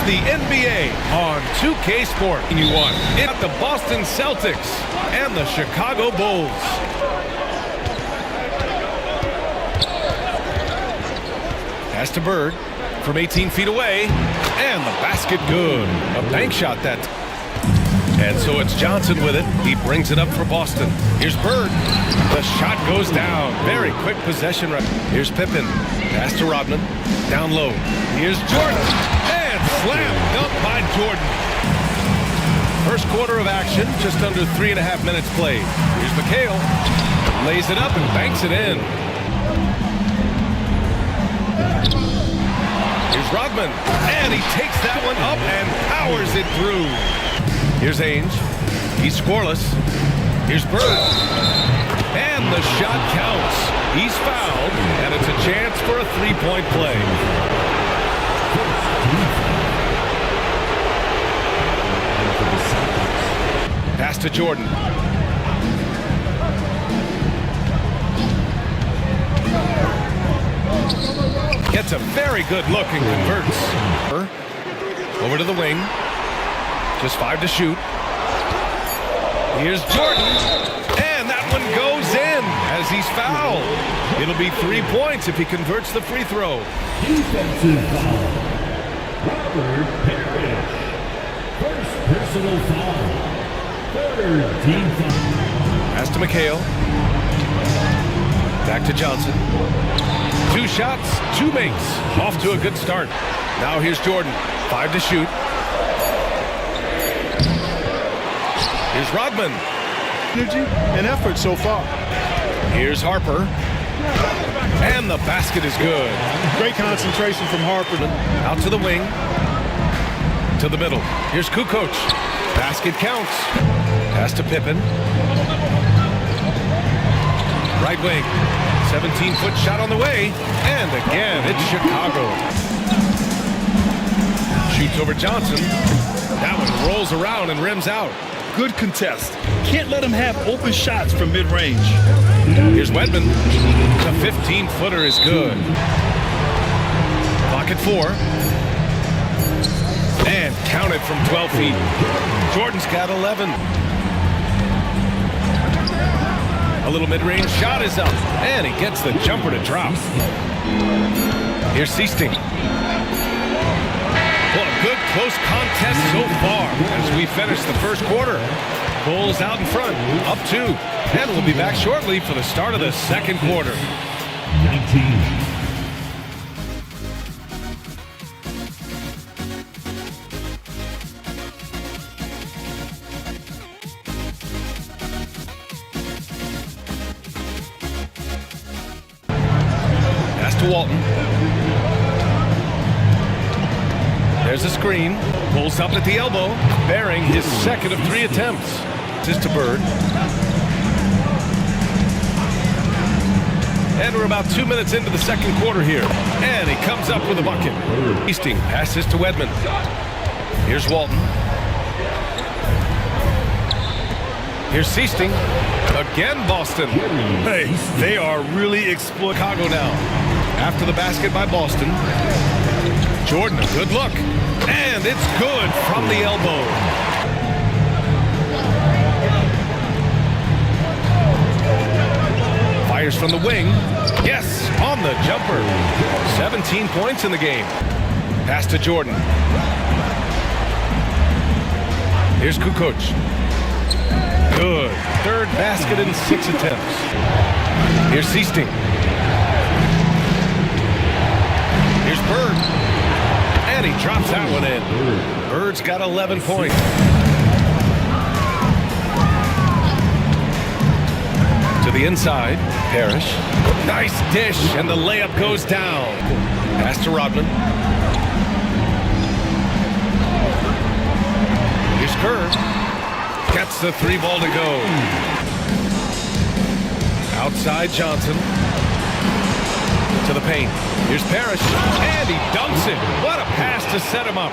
the NBA on 2K Sport. You won. It's the Boston Celtics and the Chicago Bulls. Pass to Bird from 18 feet away, and the basket good. A bank shot that. And so it's Johnson with it. He brings it up for Boston. Here's Bird. The shot goes down. Very quick possession. Here's Pippen. Pass to Rodman. Down low. Here's Jordan. And slam dunk by Jordan. First quarter of action. Just under 3.5 minutes played. Here's McHale. Lays it up and banks it in. Here's Rodman. And he takes that one up and powers it through. Here's Ainge. He's scoreless. Here's Bird. And the shot counts. He's fouled, and it's a chance for a three-point play. Pass to Jordan. Gets a very good look and converts. Over to the wing. Just 5 to shoot. Here's Jordan. And that one goes in as he's fouled. It'll be 3 points if he converts the free throw. Defensive foul. Robert Parish. First personal foul. Third team foul. Pass to McHale. Back to Johnson. 2 shots, 2 makes. Off to a good start. Now here's Jordan. 5 to shoot. Here's Rodman. Energy and effort so far. Here's Harper. And the basket is good. Great concentration from Harper. Out to the wing. To the middle. Here's Kukoc. Basket counts. Pass to Pippen. Right wing. 17-foot shot on the way. And again, it's Chicago. Shoots over Johnson. That one rolls around and rims out. Good contest. Can't let him have open shots from mid-range. Here's Wedman. The 15-footer is good. Clock at 4. And counted from 12 feet. Jordan's got 11. A little mid-range shot is up. And he gets the jumper to drop. Here's Seasting. Well, a good close contest so far as we finish the first quarter. Bulls out in front, up 2. And we'll be back shortly for the start of the second quarter. 19. Pass to Walton. There's a screen. Pulls up at the elbow, bearing his second of 3 attempts. This to Bird. And we're about 2 minutes into the second quarter here. And he comes up with a bucket. Easting passes to Wedman. Here's Walton. Here's Seasting. Again, Boston. Hey, they are really exploiting Chicago now. After the basket by Boston. Jordan, a good look. And it's good from the elbow. Fires from the wing. Yes, on the jumper. 17 points in the game. Pass to Jordan. Here's Kukoc. Good. Third basket in 6 attempts. Here's Seasting. Here's Bird. And he drops that one in. Bird's got 11 points. To the inside, Parish. Nice dish, and the layup goes down. Pass to Rodman. Here's Kerr. Gets the 3 ball to go. Outside Johnson. To the paint. Here's Parish. And he dunks it. What a pass to set him up.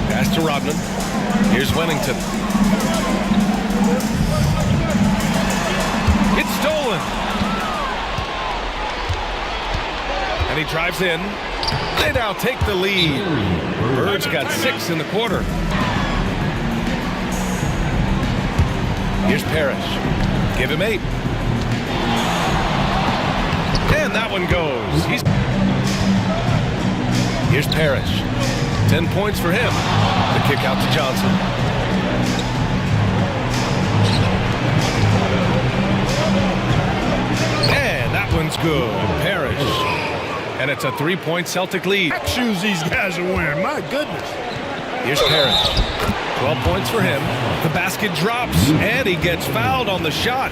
Pass to Rodman. Here's Wennington. It's stolen. And he drives in. They now take the lead. Bird's got 6 in the quarter. Here's Parish. Give him 8. And that one goes. Here's Parish. 10 points for him. The kick out to Johnson. And that one's good. Parish. And it's a 3-point Celtic lead. Shoes these guys are wearing. My goodness. Here's Parish. 12 points for him. The basket drops, and he gets fouled on the shot.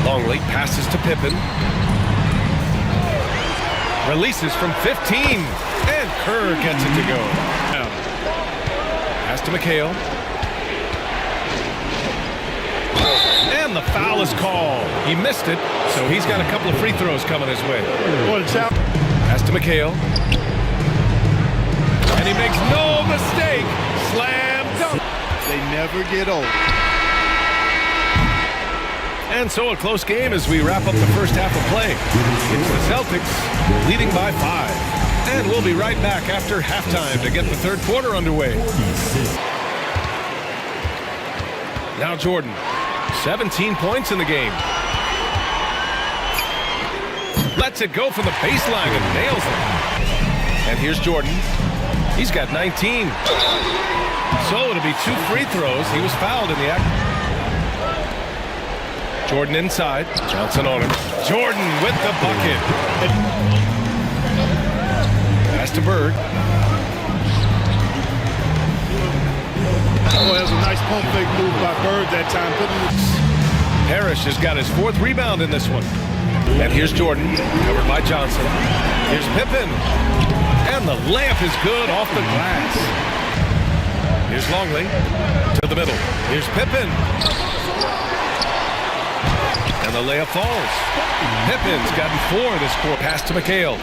Longley passes to Pippen. Releases from 15, and Kerr gets it to go. Pass to McHale. And the foul is called. He missed it, so he's got a couple of free throws coming his way. Pass to McHale. And he makes no mistake. Slam dunk. They never get old. And so a close game as we wrap up the first half of play. It's the Celtics leading by 5. And we'll be right back after halftime to get the third quarter underway. Now Jordan, 17 points in the game. Lets it go from the baseline and nails it. And here's Jordan. He's got 19. So it'll be 2 free throws. He was fouled in the act. Jordan inside. Johnson on him. Jordan with the bucket. Pass to Bird. Oh, that was a nice pump fake move by Bird that time. Parish has got his 4th rebound in this one. And here's Jordan, covered by Johnson. Here's Pippen. And the layup is good off the glass. Here's Longley to the middle. Here's Pippen. And the layup falls. Pippen's gotten 4 this quarter. Pass to McHale.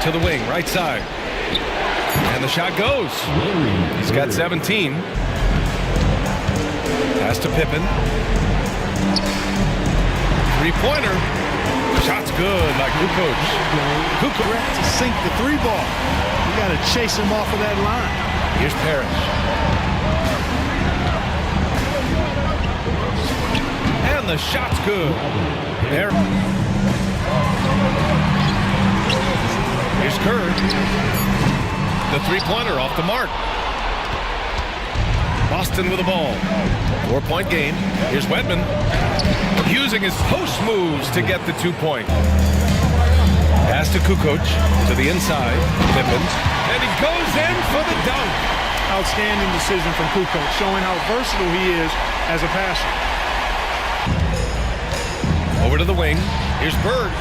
To the wing, right side. And the shot goes. He's got 17. Pass to Pippen. 3-pointer. Shot's good by Kukoc. Kukoc to sink the 3 ball. You got to chase him off of that line. Here's Parish. And the shot's good. There. Here's Kerr. The 3-pointer off the mark. Boston with the ball. 4-point game. Here's Wedman. Using his post moves to get the 2-point. Pass to Kukoc to the inside. Pippen. And he goes in for the dunk. Outstanding decision from Kukoc, showing how versatile he is as a passer. Over to the wing. Here's Bird.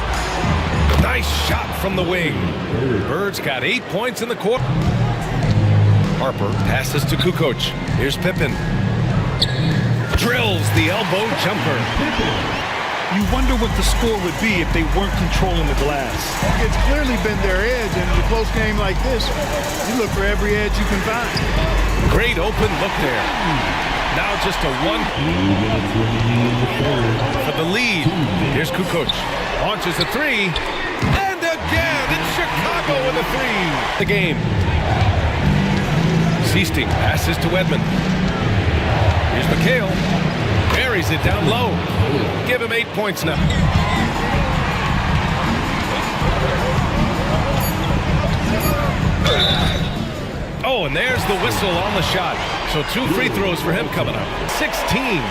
Nice shot from the wing. Bird's got 8 points in the quarter. Harper passes to Kukoc. Here's Pippen. Drills the elbow jumper. You wonder what the score would be if they weren't controlling the glass. It's clearly been their edge, and in a close game like this, you look for every edge you can find. Great open look there. Now just a 1 for the lead. Here's Kukoc. Launches a 3. And again, it's Chicago with a 3. The game. Seasting passes to Wedman. Here's McHale. Buries it down low. Give him 8 points now. Oh, and there's the whistle on the shot. So 2 free throws for him coming up. 16.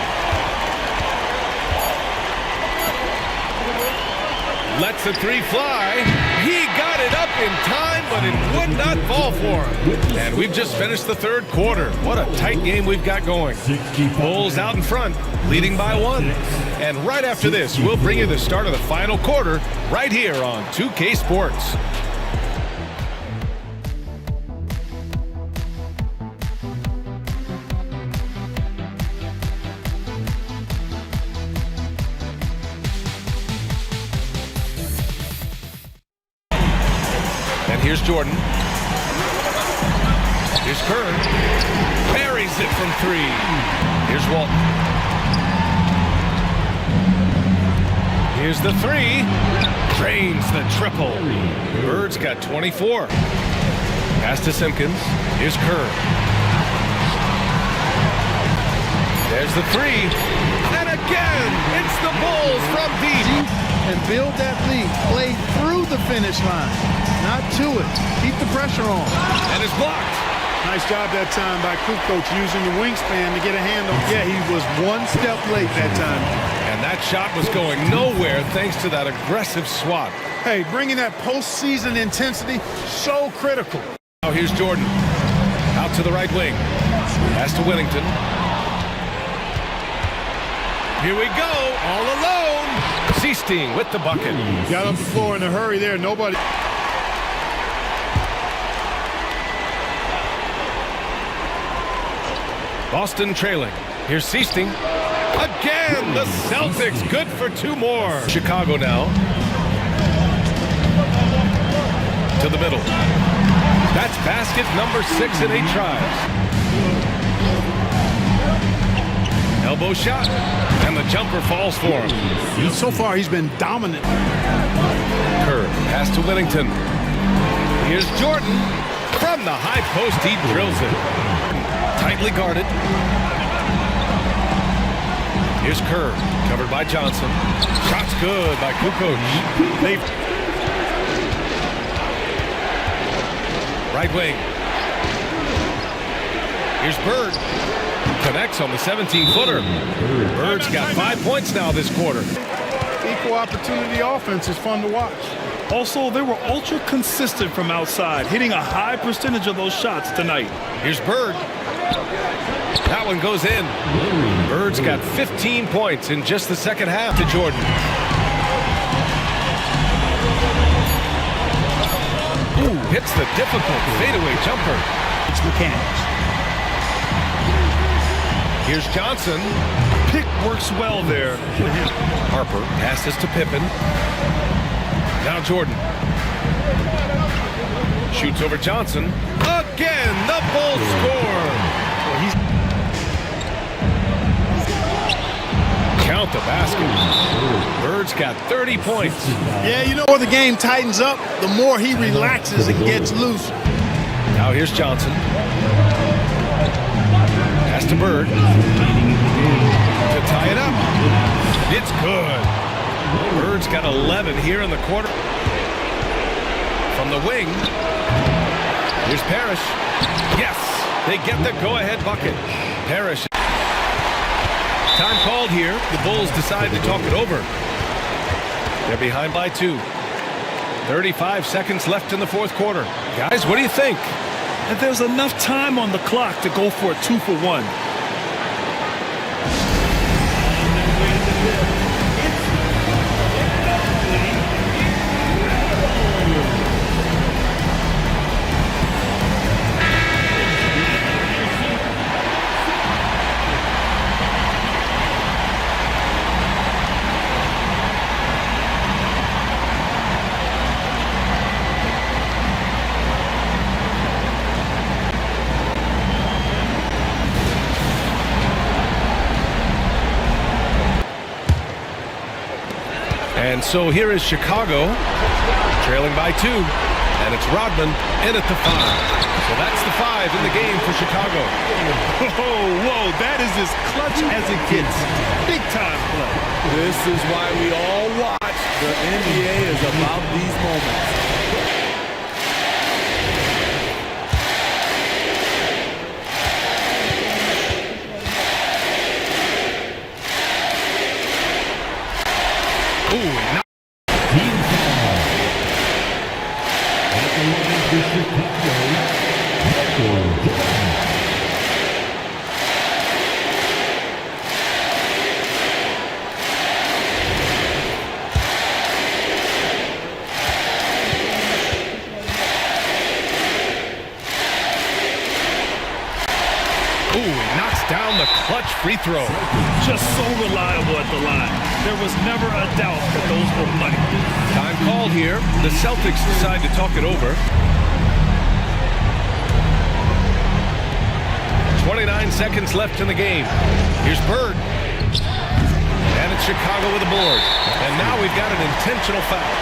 Lets the 3 fly. He got it up in time, but it would not fall for him. And we've just finished the third quarter. What a tight game we've got going. Bulls out in front, leading by 1. And right after this, we'll bring you the start of the final quarter right here on 2K Sports. Here's Jordan. Here's Kerr. Buries it from 3. Here's Walton. Here's the three. Drains the triple. Bird's got 24. Pass to Simpkins. Here's Kerr. There's the three. And again, it's the Bulls from deep. And build that lead. Play through the finish line, not to it. Keep the pressure on. And it's blocked. Nice job that time by Kukoc using the wingspan to get a handle. Yeah, he was one step late that time. And that shot was going nowhere thanks to that aggressive swat. Hey, bringing that postseason intensity, so critical. Now here's Jordan. Out to the right wing. Pass to Whittington. Here we go, all alone. Seasting with the bucket. Got up the floor in a hurry there. Nobody. Boston trailing. Here's Seasting. Again, the Celtics good for two more. Chicago now. To the middle. That's basket number 6 in 8 tries. Elbow shot. And the jumper falls for him. So far, he's been dominant. Kerr, pass to Whittington. Here's Jordan. From the high post, he drills it. Tightly guarded. Here's Kerr, covered by Johnson. Shot's good by Kukoc. Right wing. Here's Bird. Connects on the 17-footer. Bird's got 5 points now this quarter. Equal opportunity offense is fun to watch. Also, they were ultra consistent from outside, hitting a high percentage of those shots tonight. Here's Bird. That one goes in. Bird's got 15 points in just the second half to Jordan. Ooh, hits the difficult fadeaway jumper. It's mechanics. Here's Johnson. Pick works well there. Harper passes to Pippen. Now Jordan. Shoots over Johnson. Again, the Bulls score. Count the basket. Bird's got 30 points. Yeah, you know, the more the game tightens up, the more he relaxes and gets loose. Now here's Johnson. Pass to Bird. To tie it up. It's good. Bird's got 11 here in the quarter. From the wing. Here's Parish. Yes, they get the go-ahead bucket. Parish. Time called here. The Bulls decide to talk it over. They're behind by 2. 35 seconds left in the fourth quarter. Guys, what do you think? And there's enough time on the clock to go for a 2-for-1. And so here is Chicago, trailing by 2, and it's Rodman in at the 5. So that's the 5 in the game for Chicago. Whoa, that is as clutch as it gets. Big time play. This is why we all watch. The NBA is about these moments. Ooh, no. Team foul. At the line for Chicago, Michael Jordan. Ooh, knocks down the clutch free throw. Just so reliable at the line. There was never a doubt that those were money. Time called here. The Celtics decide to talk it over. 29 seconds left in the game. Here's Bird. And it's Chicago with a board. And now we've got an intentional foul.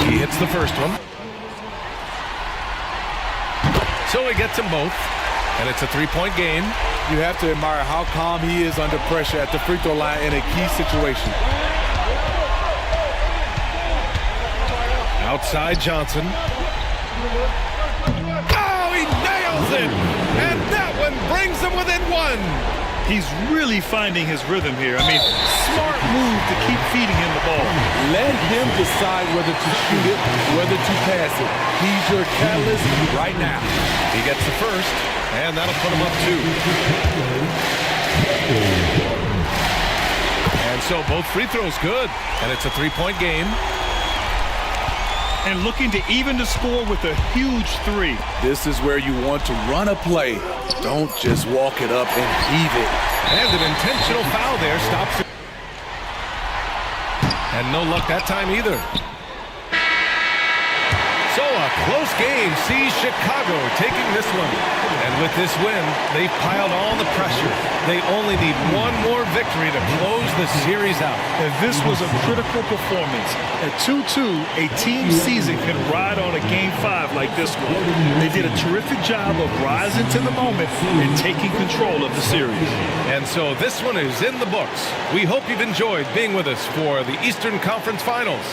He hits the first one. So he gets them both. And it's a three-point game. You have to admire how calm he is under pressure at the free throw line in a key situation. Outside Johnson. Oh, he nails it! And that one brings them within one. He's really finding his rhythm here. I mean, smart move to keep feeding him the ball. Let him decide whether to shoot it, whether to pass it. He's your catalyst right now. He gets the first, and that'll put him up 2. And so both free throws good, and it's a three-point game. And looking to even the score with a huge 3. This is where you want to run a play. Don't just walk it up and heave it. And an intentional foul there stops it. And no luck that time either. So a close game sees Chicago taking this one. And with this win, they've piled on the pressure. They only need one more victory to close the series out. And this was a critical performance. At 2-2, a team season can ride on a Game 5 like this one. They did a terrific job of rising to the moment and taking control of the series. And so this one is in the books. We hope you've enjoyed being with us for the Eastern Conference Finals.